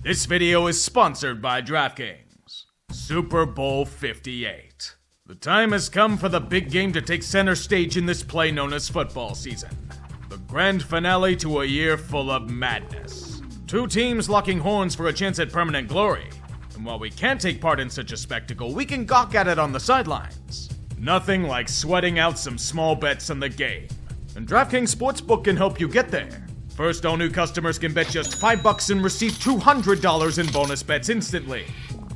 This video is sponsored by DraftKings. Super Bowl 58. The time has come for the big game to take center stage in this play known as football season. The grand finale to a year full of madness. Two teams locking horns for a chance at permanent glory. And while we can't take part in such a spectacle, we can gawk at it on the sidelines. Nothing like sweating out some small bets on the game. And DraftKings Sportsbook can help you get there. First, all new customers can bet just $5 and receive $200 in bonus bets instantly.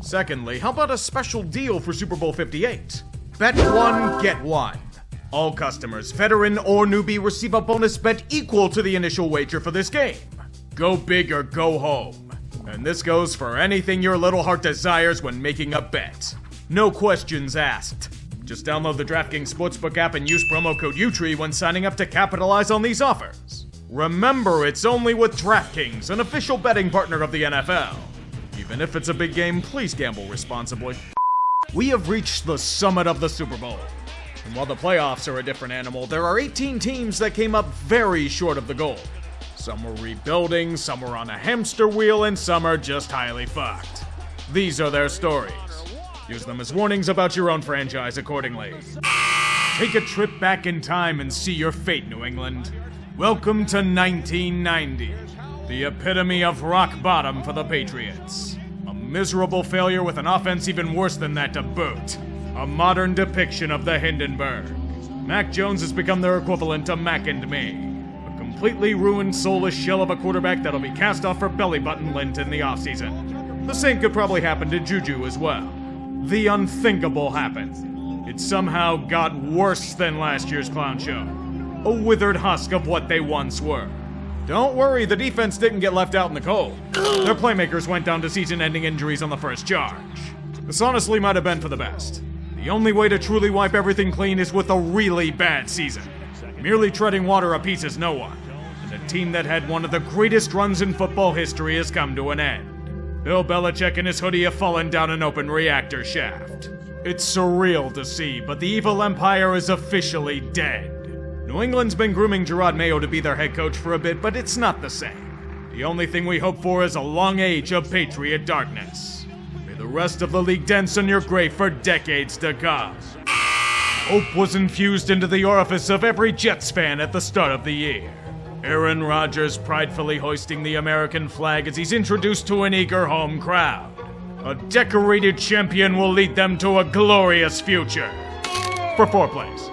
Secondly, how about a special deal for Super Bowl 58? Bet one, get one. All customers, veteran or newbie, receive a bonus bet equal to the initial wager for this game. Go big or go home. And this goes for anything your little heart desires when making a bet. No questions asked. Just download the DraftKings Sportsbook app and use promo code UTREE when signing up to capitalize on these offers. Remember, it's only with DraftKings, an official betting partner of the NFL. Even if it's a big game, please gamble responsibly. We have reached the summit of the Super Bowl. And while the playoffs are a different animal, there are 18 teams that came up very short of the goal. Some were rebuilding, some were on a hamster wheel, and some are just highly fucked. These are their stories. Use them as warnings about your own franchise accordingly. Take a trip back in time and see your fate, New England. Welcome to 1990, the epitome of rock bottom for the Patriots. A miserable failure with an offense even worse than that to boot. A modern depiction of the Hindenburg. Mac Jones has become their equivalent to Mac and Me. A completely ruined, soulless shell of a quarterback that'll be cast off for belly button lint in the offseason. The same could probably happen to Juju as well. The unthinkable happened. It somehow got worse than last year's clown show. A withered husk of what they once were. Don't worry, the defense didn't get left out in the cold. Their playmakers went down to season-ending injuries on the first charge. This honestly might have been for the best. The only way to truly wipe everything clean is with a really bad season. Merely treading water appeases no one. And a team that had one of the greatest runs in football history has come to an end. Bill Belichick and his hoodie have fallen down an open reactor shaft. It's surreal to see, but the evil empire is officially dead. New England's been grooming Gerard Mayo to be their head coach for a bit, but it's not the same. The only thing we hope for is a long age of Patriot darkness. May the rest of the league dance on your grave for decades to come. Hope was infused into the orifice of every Jets fan at the start of the year. Aaron Rodgers pridefully hoisting the American flag as he's introduced to an eager home crowd. A decorated champion will lead them to a glorious future. For 4 plays.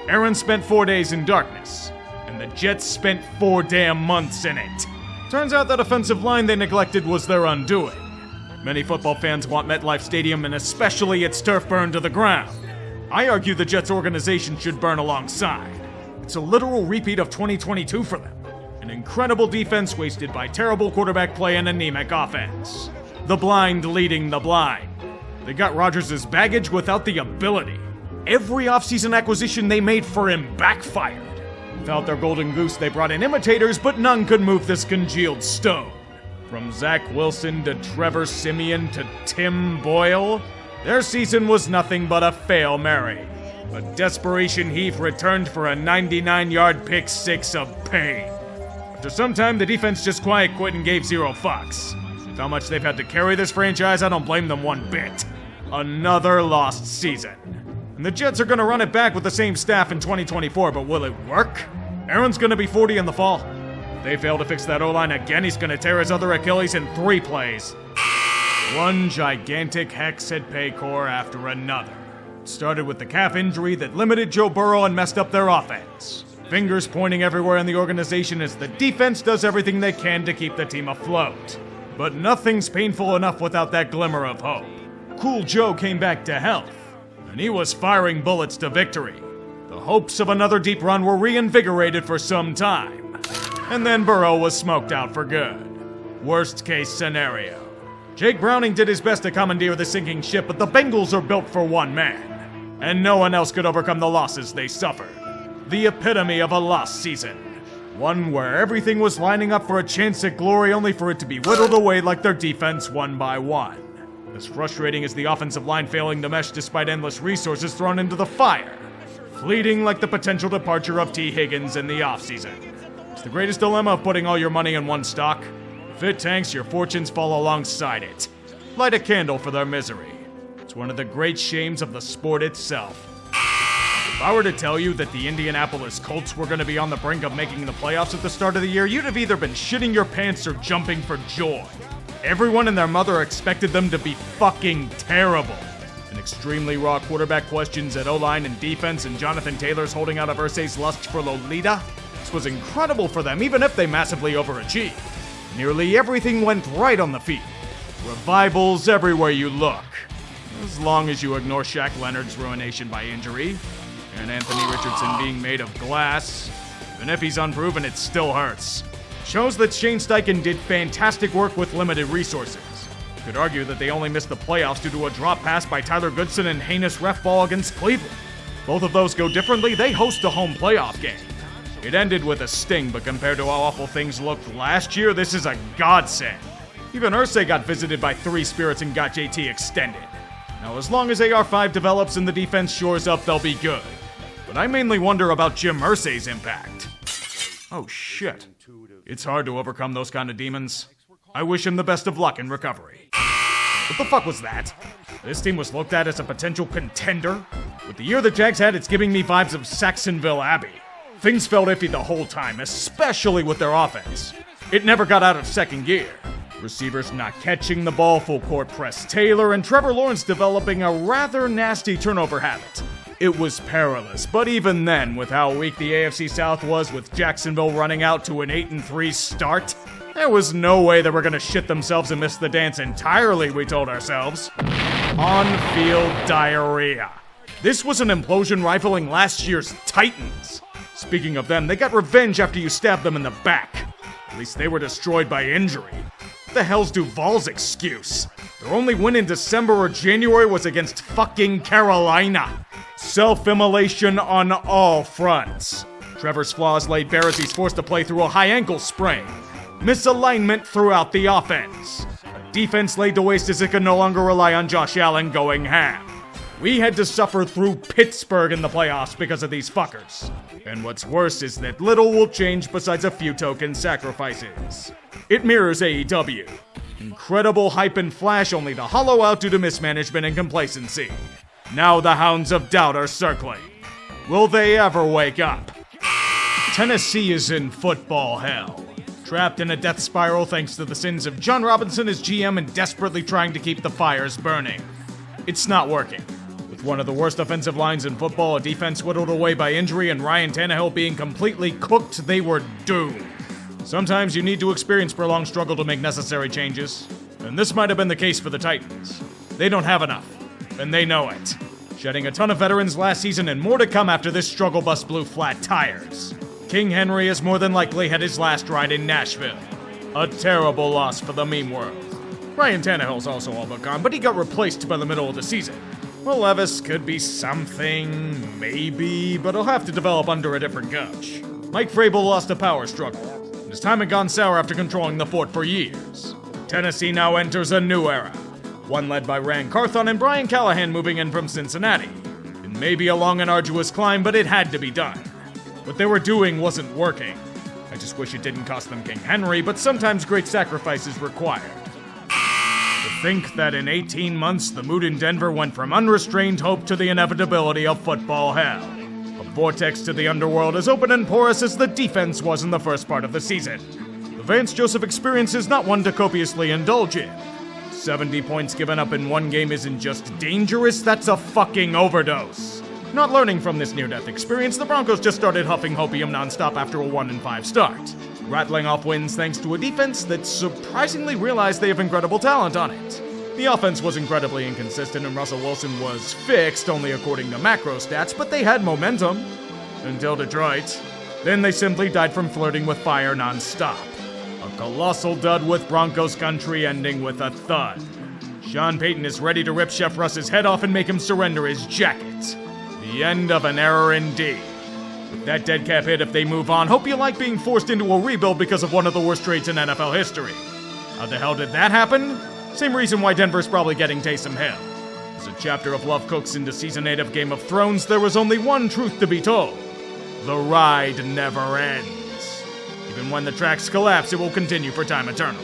Aaron spent 4 days in darkness, and the Jets spent 4 damn months in it. Turns out that offensive line they neglected was their undoing. Many football fans want MetLife Stadium and especially its turf burned to the ground. I argue the Jets organization should burn alongside. It's a literal repeat of 2022 for them. An incredible defense wasted by terrible quarterback play and anemic offense. The blind leading the blind. They got Rodgers' baggage without the ability. Every offseason acquisition they made for him backfired. Without their golden goose, they brought in imitators, but none could move this congealed stone. From Zach Wilson to Trevor Siemian to Tim Boyle, their season was nothing but a Fail Mary. A desperation heave returned for a 99-yard pick six of pain. After some time, the defense just quiet quit and gave 0 fucks. With how much they've had to carry this franchise, I don't blame them one bit. Another lost season. And the Jets are going to run it back with the same staff in 2024, but will it work? Aaron's going to be 40 in the fall. If they fail to fix that O-line again, he's going to tear his other Achilles in 3 plays. One gigantic hex-head pay-core after another. It started with the calf injury that limited Joe Burrow and messed up their offense. Fingers pointing everywhere in the organization as the defense does everything they can to keep the team afloat. But nothing's painful enough without that glimmer of hope. Cool Joe came back to health. And he was firing bullets to victory. The hopes of another deep run were reinvigorated for some time. And then Burrow was smoked out for good. Worst case scenario. Jake Browning did his best to commandeer the sinking ship, but the Bengals are built for one man. And no one else could overcome the losses they suffered. The epitome of a lost season. One where everything was lining up for a chance at glory only for it to be whittled away like their defense one by one. As frustrating as the offensive line failing to mesh despite endless resources thrown into the fire. Fleeting like the potential departure of T. Higgins in the offseason. It's the greatest dilemma of putting all your money in one stock. Fit tanks, your fortunes fall alongside it. Light a candle for their misery. It's one of the great shames of the sport itself. If I were to tell you that the Indianapolis Colts were going to be on the brink of making the playoffs at the start of the year, you'd have either been shitting your pants or jumping for joy. Everyone and their mother expected them to be fucking terrible. An extremely raw quarterback questions at O-line and defense, and Jonathan Taylor's holding out of Irsay's lust for Lolita. This was incredible for them, even if they massively overachieved. Nearly everything went right on the field. Revivals everywhere you look. As long as you ignore Shaq Leonard's ruination by injury, and Anthony Richardson being made of glass. Even if he's unproven, it still hurts. Shows that Shane Steichen did fantastic work with limited resources. You could argue that they only missed the playoffs due to a drop pass by Tyler Goodson and heinous ref ball against Cleveland. Both of those go differently. They host a home playoff game. It ended with a sting, but compared to how awful things looked last year, this is a godsend. Even Irsay got visited by three spirits and got JT extended. Now, as long as AR5 develops and the defense shores up, they'll be good. But I mainly wonder about Jim Irsay's impact. Oh shit. It's hard to overcome those kind of demons. I wish him the best of luck in recovery. What the fuck was that? This team was looked at as a potential contender? With the year the Jags had, it's giving me vibes of Saxonville Abbey. Things felt iffy the whole time, especially with their offense. It never got out of second gear. Receivers not catching the ball, full court press Taylor, and Trevor Lawrence developing a rather nasty turnover habit. It was perilous, but even then, with how weak the AFC South was with Jacksonville running out to an 8-3 start, there was no way they were gonna shit themselves and miss the dance entirely, we told ourselves. On-field diarrhea. This was an implosion rivaling last year's Titans. Speaking of them, they got revenge after you stabbed them in the back. At least they were destroyed by injury. What the hell's Duval's excuse? Their only win in December or January was against fucking Carolina. Self-immolation on all fronts. Trevor's flaws laid bare as he's forced to play through a high ankle sprain. Misalignment throughout the offense. A defense laid to waste as it could no longer rely on Josh Allen going ham. We had to suffer through Pittsburgh in the playoffs because of these fuckers. And what's worse is that little will change besides a few token sacrifices. It mirrors AEW. Incredible hype and flash only to hollow out due to mismanagement and complacency. Now the hounds of doubt are circling. Will they ever wake up? Tennessee is in football hell. Trapped in a death spiral thanks to the sins of John Robinson as GM and desperately trying to keep the fires burning. It's not working. With one of the worst offensive lines in football, a defense whittled away by injury, and Ryan Tannehill being completely cooked, they were doomed. Sometimes you need to experience prolonged struggle to make necessary changes, and this might have been the case for the Titans. They don't have enough, and they know it. Shedding a ton of veterans last season and more to come after this struggle bus blew flat tires. King Henry has more than likely had his last ride in Nashville. A terrible loss for the meme world. Ryan Tannehill's also all but gone, but he got replaced by the middle of the season. Well, Levis could be something, maybe, but he'll have to develop under a different coach. Mike Vrabel lost a power struggle, and his time had gone sour after controlling the fort for years. Tennessee now enters a new era, one led by Rand Carthon and Brian Callahan moving in from Cincinnati. It may be a long and arduous climb, but it had to be done. What they were doing wasn't working. I just wish it didn't cost them King Henry, but sometimes great sacrifice is required. To think that in 18 months, the mood in Denver went from unrestrained hope to the inevitability of football hell. A vortex to the underworld as open and porous as the defense was in the first part of the season. The Vance Joseph experience is not one to copiously indulge in. 70 points given up in one game isn't just dangerous, that's a fucking overdose. Not learning from this near-death experience, the Broncos just started huffing hopium nonstop after a 1-5 start, rattling off wins thanks to a defense that surprisingly realized they have incredible talent on it. The offense was incredibly inconsistent and Russell Wilson was fixed only according to macro stats, but they had momentum. Until Detroit. Then they simply died from flirting with fire nonstop. A colossal dud with Broncos country ending with a thud. Sean Payton is ready to rip Chef Russ's head off and make him surrender his jacket. The end of an era indeed. With that dead cap hit, if they move on, hope you like being forced into a rebuild because of one of the worst trades in NFL history. How the hell did that happen? Same reason why Denver's probably getting Taysom Hill. As a chapter of love cooks into Season 8 of Game of Thrones, there was only one truth to be told. The ride never ends. Even when the tracks collapse, it will continue for time eternal.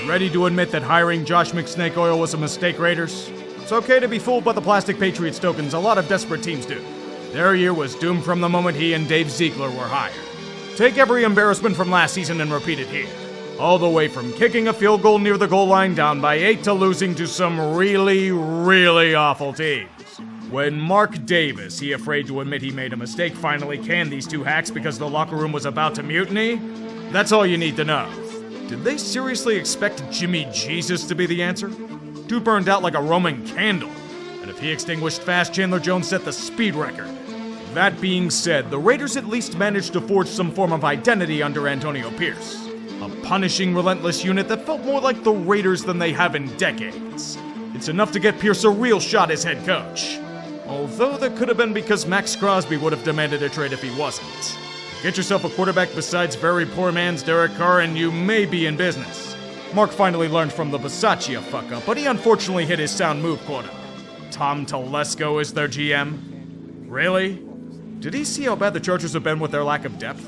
Ready to admit that hiring Josh McSnake Oil was a mistake, Raiders? It's okay to be fooled by the plastic Patriots tokens a lot of desperate teams do. Their year was doomed from the moment he and Dave Ziegler were hired. Take every embarrassment from last season and repeat it here. All the way from kicking a field goal near the goal line down by 8 to losing to some really, really awful teams. When Mark Davis, he afraid to admit he made a mistake, finally canned these two hacks because the locker room was about to mutiny, that's all you need to know. Did they seriously expect Jimmy Jesus to be the answer? Dude burned out like a Roman candle, and if he extinguished fast, Chandler Jones set the speed record. That being said, the Raiders at least managed to forge some form of identity under Antonio Pierce. A punishing, relentless unit that felt more like the Raiders than they have in decades. It's enough to get Pierce a real shot as head coach. Although that could have been because Max Crosby would have demanded a trade if he wasn't. Get yourself a quarterback besides very poor man's Derek Carr and you may be in business. Mark finally learned from the Bisaccia fuck-up, but he unfortunately hit his sound move quota. Tom Telesco is their GM? Really? Did he see how bad the Chargers have been with their lack of depth?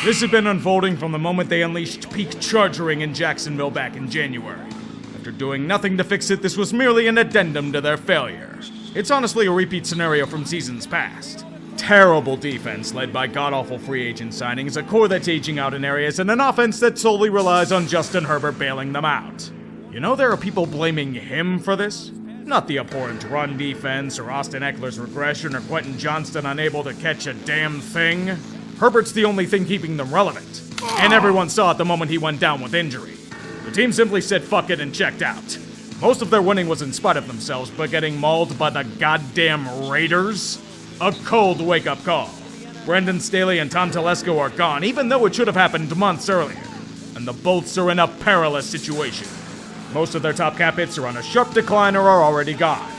This had been unfolding from the moment they unleashed peak chargering in Jacksonville back in January. After doing nothing to fix it, this was merely an addendum to their failure. It's honestly a repeat scenario from seasons past. Terrible defense led by god-awful free agent signings, a core that's aging out in areas, and an offense that solely relies on Justin Herbert bailing them out. You know there are people blaming him for this? Not the abhorrent run defense, or Austin Eckler's regression, or Quentin Johnston unable to catch a damn thing. Herbert's the only thing keeping them relevant. And everyone saw it the moment he went down with injury. The team simply said fuck it and checked out. Most of their winning was in spite of themselves, but getting mauled by the goddamn Raiders? A cold wake-up call. Brendan Staley and Tom Telesco are gone, even though it should have happened months earlier. And the Bolts are in a perilous situation. Most of their top cap hits are on a sharp decline or are already gone.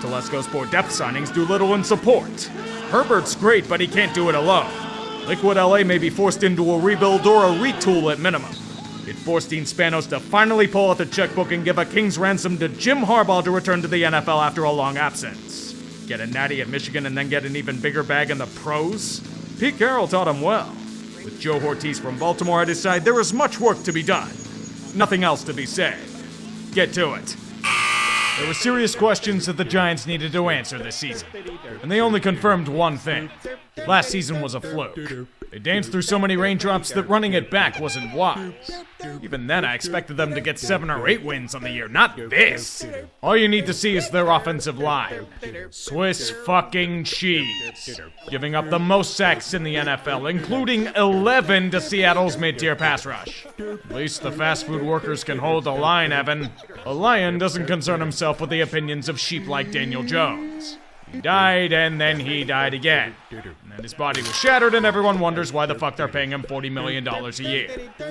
Telesco's poor depth signings do little in support. Herbert's great, but he can't do it alone. Liquid LA may be forced into a rebuild or a retool at minimum. It forced Dean Spanos to finally pull out the checkbook and give a king's ransom to Jim Harbaugh to return to the NFL after a long absence. Get a natty at Michigan and then get an even bigger bag in the pros? Pete Carroll taught him well. With Joe Ortiz from Baltimore at his side, there is much work to be done. Nothing else to be said. Get to it. There were serious questions that the Giants needed to answer this season, and they only confirmed one thing. Last season was a fluke. They danced through so many raindrops that running it back wasn't wise. Even then, I expected them to get 7 or 8 wins on the year, not this. All you need to see is their offensive line. Swiss fucking cheese. Giving up the most sacks in the NFL, including 11 to Seattle's mid-tier pass rush. At least the fast food workers can hold a line, Evan. A lion doesn't concern himself with the opinions of sheep like Daniel Jones. He died, and then he died again. And then his body was shattered, and everyone wonders why the fuck they're paying him $40 million a year.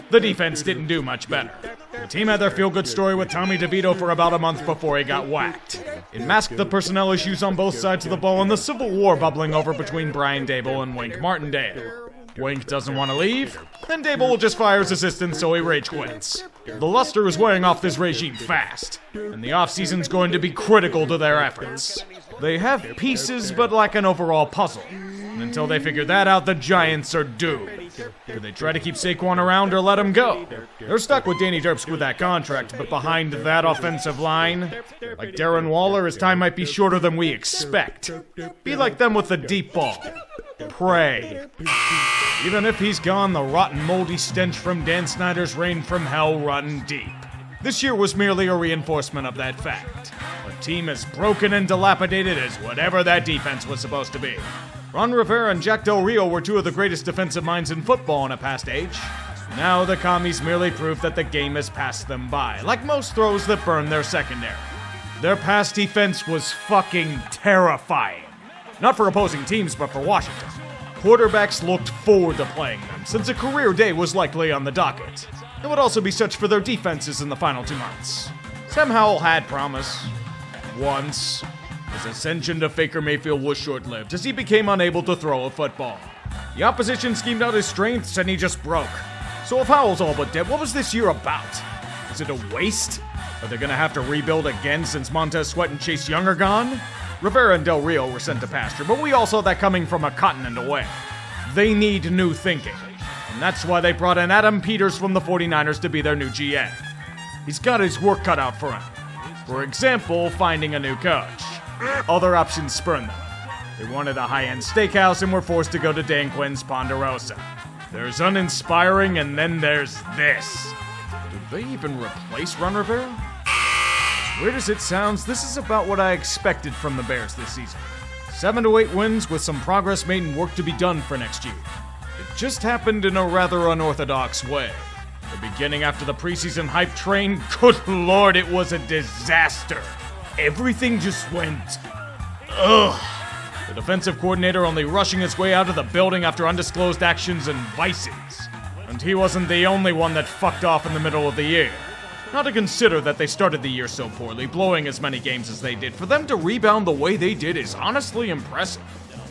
The defense didn't do much better. The team had their feel-good story with Tommy DeVito for about a month before he got whacked. It masked the personnel issues on both sides of the ball and the civil war bubbling over between Brian Daboll and Wink Martindale. Wink doesn't want to leave, then Daboll will just fire his assistant so he rage quits. The luster is wearing off this regime fast, and the offseason's going to be critical to their efforts. They have pieces but lack an overall puzzle, and until they figure that out, the Giants are doomed. Do they try to keep Saquon around or let him go? They're stuck with Danny Derps with that contract, but behind that offensive line, like Darren Waller, his time might be shorter than we expect. Be like them with the deep ball. Pray. Even if he's gone, the rotten, moldy stench from Dan Snyder's reign from hell run deep. This year was merely a reinforcement of that fact. A team as broken and dilapidated as whatever that defense was supposed to be. Ron Rivera and Jack Del Rio were two of the greatest defensive minds in football in a past age. Now the commies merely prove that the game has passed them by, like most throws that burn their secondary. Their pass defense was fucking terrifying. Not for opposing teams, but for Washington. Quarterbacks looked forward to playing them, since a career day was likely on the docket. It would also be such for their defenses in the final 2 months. Sam Howell had promise. Once. His ascension to Baker Mayfield was short-lived, as he became unable to throw a football. The opposition schemed out his strengths, and he just broke. So if Howell's all but dead, what was this year about? Is it a waste? Are they gonna have to rebuild again since Montez Sweat and Chase Young are gone? Rivera and Del Rio were sent to pasture, but we all saw that coming from a continent away. They need new thinking, and that's why they brought in Adam Peters from the 49ers to be their new GM. He's got his work cut out for him. For example, finding a new coach. Other options spurned them. They wanted a high-end steakhouse and were forced to go to Dan Quinn's Ponderosa. There's uninspiring, and then there's this. Did they even replace Ron Rivera? As weird as it sounds, this is about what I expected from the Bears this season. 7 to 8 wins with some progress made and work to be done for next year. It just happened in a rather unorthodox way. The beginning after the preseason hype train, good lord, it was a disaster. Everything just went, ugh. The defensive coordinator only rushing his way out of the building after undisclosed actions and vices. And he wasn't the only one that fucked off in the middle of the year. Not to consider that they started the year so poorly, blowing as many games as they did. For them to rebound the way they did is honestly impressive.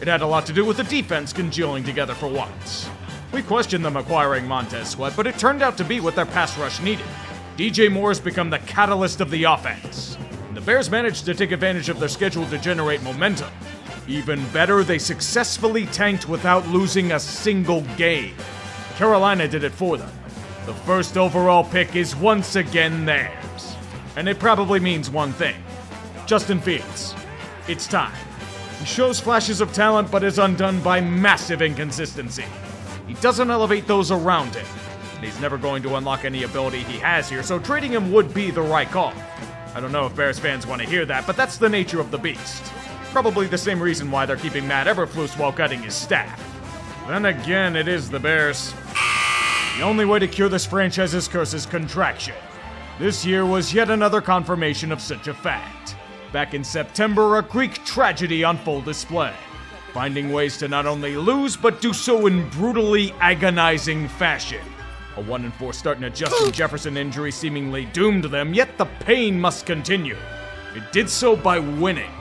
It had a lot to do with the defense congealing together for once. We questioned them acquiring Montez Sweat, but it turned out to be what their pass rush needed. DJ Moore has become the catalyst of the offense. And the Bears managed to take advantage of their schedule to generate momentum. Even better, they successfully tanked without losing a single game. Carolina did it for them. The first overall pick is once again theirs. And it probably means one thing. Justin Fields. It's time. He shows flashes of talent but is undone by massive inconsistency. He doesn't elevate those around him. And he's never going to unlock any ability he has here, so trading him would be the right call. I don't know if Bears fans want to hear that, but that's the nature of the beast. Probably the same reason why they're keeping Matt Eberflus while cutting his staff. Then again, it is the Bears. The only way to cure this franchise's curse is contraction. This year was yet another confirmation of such a fact. Back in September, a Greek tragedy on full display. Finding ways to not only lose, but do so in brutally agonizing fashion. A 1-4 start and a Justin Jefferson injury seemingly doomed them, yet the pain must continue. It did so by winning.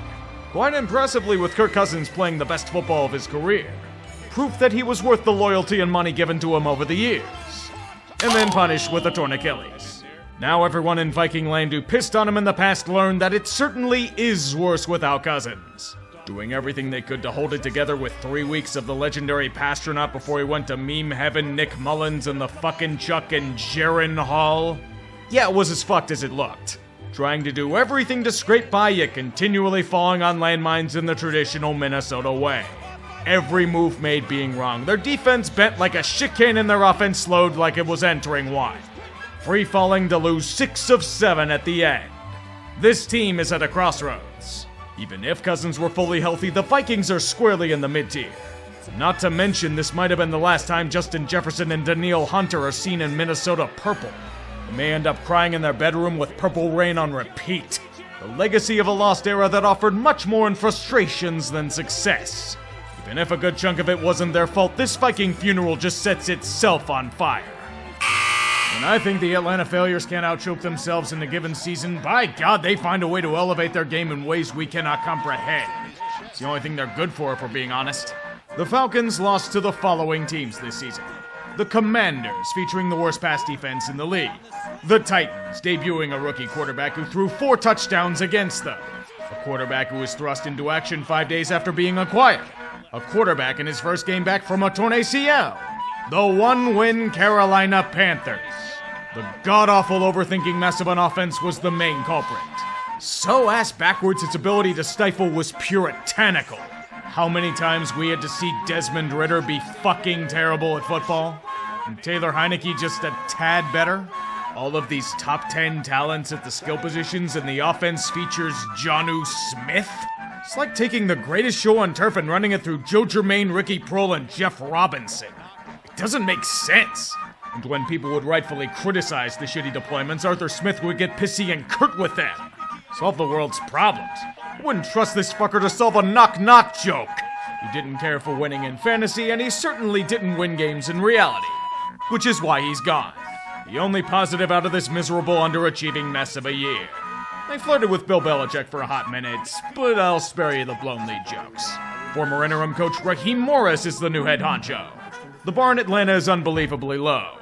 Quite impressively, with Kirk Cousins playing the best football of his career. Proof that he was worth the loyalty and money given to him over the years. And then punished with a torn Achilles. Now everyone in Viking land who pissed on him in the past learned that it certainly is worse without Cousins. Doing everything they could to hold it together with 3 weeks of the legendary Pastronaut before he went to meme heaven, Nick Mullins and the fucking Chuck and Jaron Hall. Yeah, it was as fucked as it looked. Trying to do everything to scrape by, yet continually falling on landmines in the traditional Minnesota way. Every move made being wrong. Their defense bent like a shit can and their offense slowed like it was entering wine. Free falling to lose 6 of 7 at the end. This team is at a crossroads. Even if Cousins were fully healthy, the Vikings are squarely in the mid-tier. Not to mention, this might have been the last time Justin Jefferson and Danielle Hunter are seen in Minnesota purple. They may end up crying in their bedroom with Purple Rain on repeat. The legacy of a lost era that offered much more in frustrations than success. Even if a good chunk of it wasn't their fault, this Viking funeral just sets itself on fire. When I think the Atlanta failures can't outchoke themselves in a given season, by God, they find a way to elevate their game in ways we cannot comprehend. It's the only thing they're good for, if we're being honest. The Falcons lost to the following teams this season. The Commanders, featuring the worst pass defense in the league. The Titans, debuting a rookie quarterback who threw 4 touchdowns against them. A quarterback who was thrust into action 5 days after being acquired. A quarterback in his first game back from a torn ACL. The 1-win Carolina Panthers. The god-awful overthinking mess of an offense was the main culprit. So ass-backwards its ability to stifle was puritanical. How many times we had to see Desmond Ridder be fucking terrible at football? And Taylor Heineke just a tad better? All of these top 10 talents at the skill positions and the offense features Jonnu Smith? It's like taking the greatest show on turf and running it through Joe Germain, Ricky Prohl, and Jeff Robinson. It doesn't make sense. And when people would rightfully criticize the shitty deployments, Arthur Smith would get pissy and curt with them. Solve the world's problems. I wouldn't trust this fucker to solve a knock-knock joke. He didn't care for winning in fantasy, and he certainly didn't win games in reality. Which is why he's gone. The only positive out of this miserable, underachieving mess of a year. I flirted with Bill Belichick for a hot minute, but I'll spare you the blown lead jokes. Former interim coach Raheem Morris is the new head honcho. The bar in Atlanta is unbelievably low.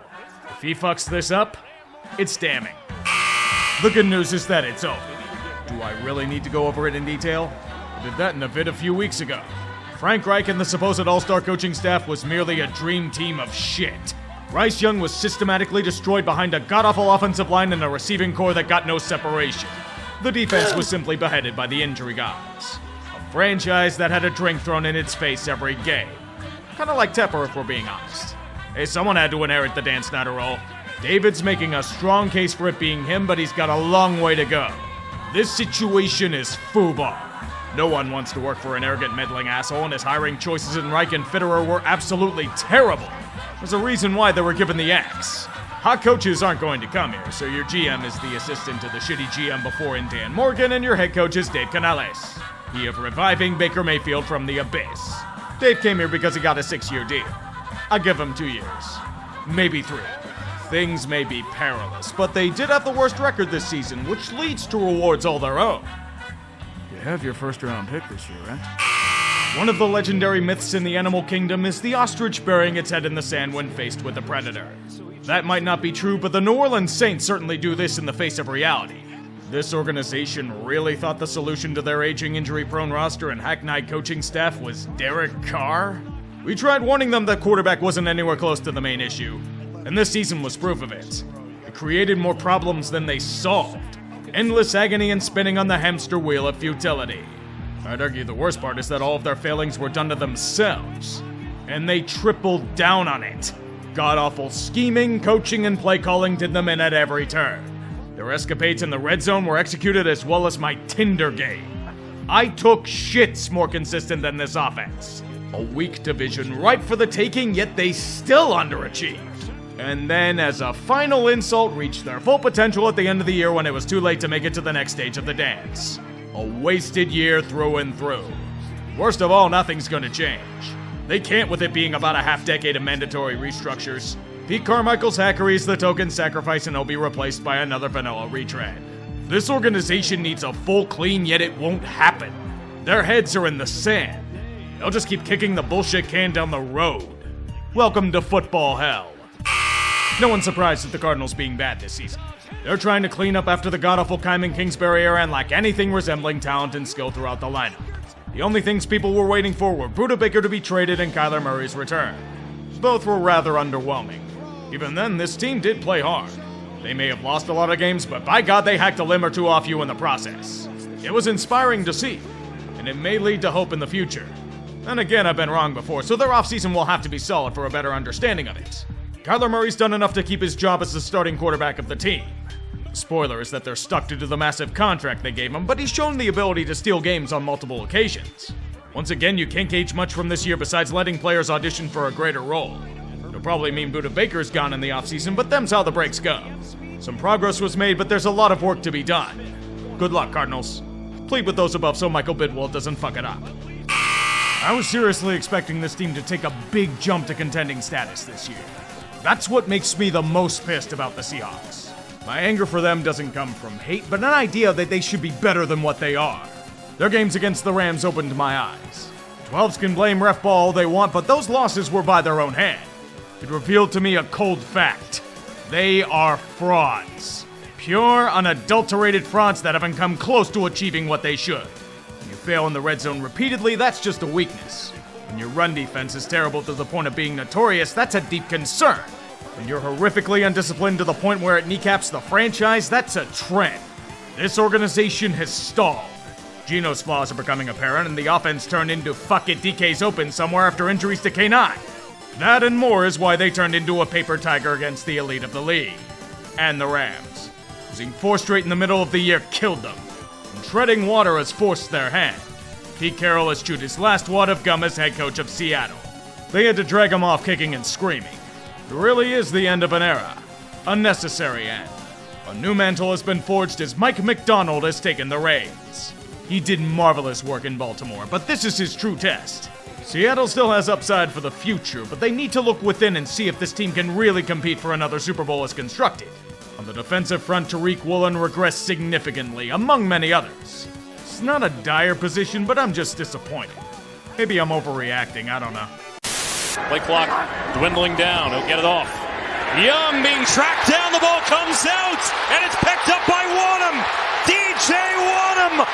If he fucks this up, it's damning. The good news is that it's over. Do I really need to go over it in detail? I did that in a vid a few weeks ago. Frank Reich and the supposed all-star coaching staff was merely a dream team of shit. Bryce Young was systematically destroyed behind a god-awful offensive line and a receiving core that got no separation. The defense was simply beheaded by the injury gods. A franchise that had a drink thrown in its face every game. Kinda like Tepper, if we're being honest. Hey, someone had to inherit the Dan Snyder role. David's making a strong case for it being him, but he's got a long way to go. This situation is FUBAR. No one wants to work for an arrogant, meddling asshole, and his hiring choices in Reich and Fitterer were absolutely terrible. There's a reason why they were given the X. Hot coaches aren't going to come here, so your GM is the assistant to the shitty GM before in Dan Morgan, and your head coach is Dave Canales. He of reviving Baker Mayfield from the abyss. Dave came here because he got a 6-year deal. I'll give him 2 years. Maybe 3. Things may be perilous, but they did have the worst record this season, which leads to rewards all their own. You have your first-round pick this year, right? One of the legendary myths in the animal kingdom is the ostrich burying its head in the sand when faced with a predator. That might not be true, but the New Orleans Saints certainly do this in the face of reality. This organization really thought the solution to their aging, injury-prone roster and hackneyed coaching staff was Derek Carr? We tried warning them that quarterback wasn't anywhere close to the main issue, and this season was proof of it. It created more problems than they solved. Endless agony and spinning on the hamster wheel of futility. I'd argue the worst part is that all of their failings were done to themselves, and they tripled down on it. God-awful scheming, coaching, and play calling did them in at every turn. Their escapades in the red zone were executed as well as my Tinder game. I took shits more consistent than this offense. A weak division ripe for the taking, yet they still underachieved. And then, as a final insult, reached their full potential at the end of the year when it was too late to make it to the next stage of the dance. A wasted year through and through. Worst of all, nothing's gonna change. They can't, with it being about a half-decade of mandatory restructures. Pete Carmichael's hackery is the token sacrifice, and he'll be replaced by another vanilla retread. This organization needs a full clean, yet it won't happen. Their heads are in the sand. They'll just keep kicking the bullshit can down the road. Welcome to football hell. No one's surprised at the Cardinals being bad this season. They're trying to clean up after the god-awful Kyman Kingsbury era and lack anything resembling talent and skill throughout the lineup. The only things people were waiting for were Buda Baker to be traded and Kyler Murray's return. Both were rather underwhelming. Even then, this team did play hard. They may have lost a lot of games, but by God, they hacked a limb or two off you in the process. It was inspiring to see, and it may lead to hope in the future. And again, I've been wrong before, so their offseason will have to be solid for a better understanding of it. Kyler Murray's done enough to keep his job as the starting quarterback of the team. Spoiler is that they're stuck due to the massive contract they gave him, but he's shown the ability to steal games on multiple occasions. Once again, you can't gauge much from this year besides letting players audition for a greater role. It'll probably mean Buda Baker's gone in the offseason, but them's how the breaks go. Some progress was made, but there's a lot of work to be done. Good luck, Cardinals. Plead with those above so Michael Bidwell doesn't fuck it up. I was seriously expecting this team to take a big jump to contending status this year. That's what makes me the most pissed about the Seahawks. My anger for them doesn't come from hate, but an idea that they should be better than what they are. Their games against the Rams opened my eyes. 12s can blame ref ball all they want, but those losses were by their own hand. It revealed to me a cold fact. They are frauds. Pure, unadulterated frauds that haven't come close to achieving what they should. When you fail in the red zone repeatedly, that's just a weakness. When your run defense is terrible to the point of being notorious, that's a deep concern. When you're horrifically undisciplined to the point where it kneecaps the franchise, that's a trend. This organization has stalled. Geno's flaws are becoming apparent, and the offense turned into fuck it, DK's open somewhere after injuries to K9. That and more is why they turned into a paper tiger against the elite of the league. And the Rams. Losing 4 straight in the middle of the year killed them. And treading water has forced their hand. Pete Carroll has chewed his last wad of gum as head coach of Seattle. They had to drag him off kicking and screaming. It really is the end of an era. A necessary end. A new mantle has been forged as Mike McDonald has taken the reins. He did marvelous work in Baltimore, but this is his true test. Seattle still has upside for the future, but they need to look within and see if this team can really compete for another Super Bowl as constructed. On the defensive front, Tariq Woolen regressed significantly, among many others. It's not a dire position, but I'm just disappointed. Maybe I'm overreacting, I don't know. Play clock dwindling down. He'll get it off. Young being tracked down. The ball comes out, and it's picked up by Wanham. DJ Wanham